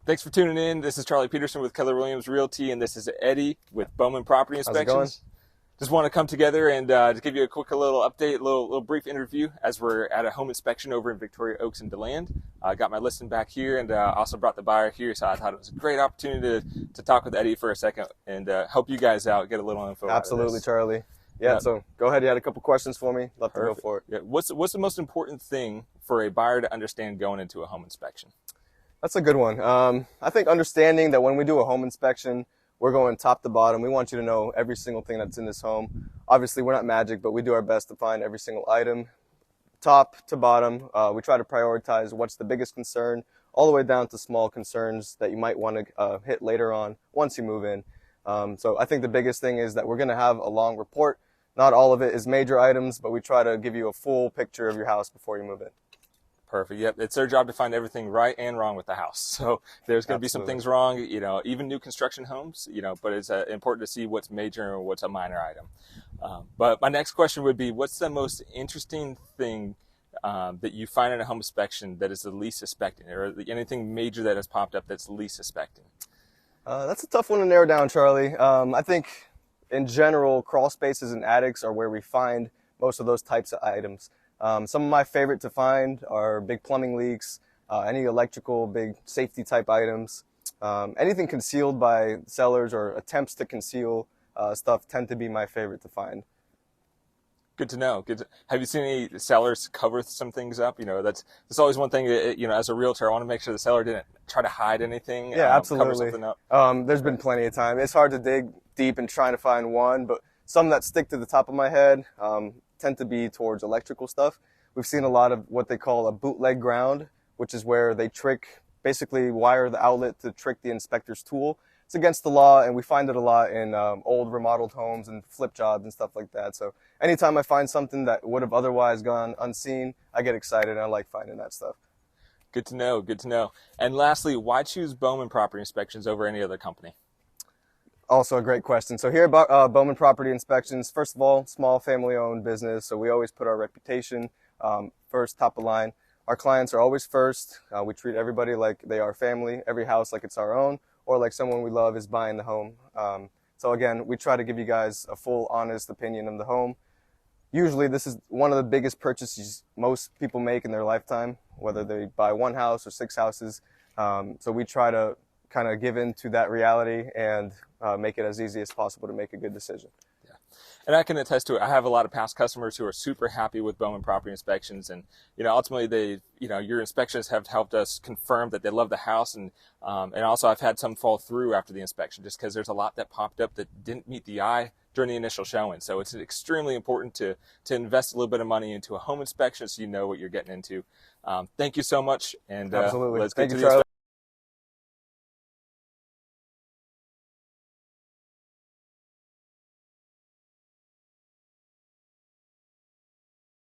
Thanks for tuning in. This is Charlie Peterson with Keller Williams Realty, and this is Eddy with Bowman Property Inspections. How's it going? Just want to come together and to give you a quick little update, little brief interview as we're at a home inspection over in Victoria Oaks Deland. I got my listing back here and also brought the buyer here, so I thought it was a great opportunity to talk with Eddy for a second and help you guys out, get a little info. Absolutely, Charlie. Yeah, so go ahead. You had a couple questions for me. Love to go for it. Yeah. What's the most important thing for a buyer to understand going into a home inspection? That's a good one. I think understanding that when we do a home inspection, we're going top to bottom. We want you to know every single thing that's in this home. Obviously, we're not magic, but we do our best to find every single item, top to bottom. We try to prioritize what's the biggest concern, all the way down to small concerns that you might want to hit later on once you move in. So I think the biggest thing is that we're going to have a long report. Not all of it is major items, but we try to give you a full picture of your house before you move in. Perfect. Yep. It's their job to find everything right and wrong with the house. So there's going to be some things wrong, even new construction homes, but it's important to see what's major and what's a minor item. But my next question would be, what's the most interesting thing that you find in a home inspection that is the least suspecting, or anything major that has popped up that's least suspecting? That's a tough one to narrow down, Charlie. I think in general, crawl spaces and attics are where we find most of those types of items. Some of my favorite to find are big plumbing leaks, any electrical, big safety type items. Anything concealed by sellers or attempts to conceal stuff tend to be my favorite to find. Good to know. Have you seen any sellers cover some things up? That's always one thing. As a realtor, I want to make sure the seller didn't try to hide anything. Yeah, absolutely. Cover something up. There's been plenty of time. It's hard to dig deep and trying to find one, but some that stick to the top of my head tend to be towards electrical stuff. We've seen a lot of what they call a bootleg ground, which is where they basically wire the outlet to trick the inspector's tool. It's against the law, and we find it a lot in old remodeled homes and flip jobs and stuff like that. So anytime I find something that would have otherwise gone unseen, I get excited and I like finding that stuff. Good to know. Good to know. And lastly, why choose Bowman Property Inspections over any other company? Also a great question. So here at Bowman Property Inspections, first of all, small family-owned business, so we always put our reputation first, top of line. Our clients are always first. We treat everybody like they are family, every house like it's our own, or like someone we love is buying the home. So again, we try to give you guys a full, honest opinion of the home. Usually this is one of the biggest purchases most people make in their lifetime, whether they buy one house or 6 houses. So we try to kind of give in to that reality and make it as easy as possible to make a good decision. Yeah, and I can attest to it. I have a lot of past customers who are super happy with Bowman Property Inspections, and ultimately your inspections have helped us confirm that they love the house, and also I've had some fall through after the inspection just because there's a lot that popped up that didn't meet the eye during the initial showing. So it's extremely important to invest a little bit of money into a home inspection so you know what you're getting into. Thank you so much, and absolutely. Let's get to the Charlie.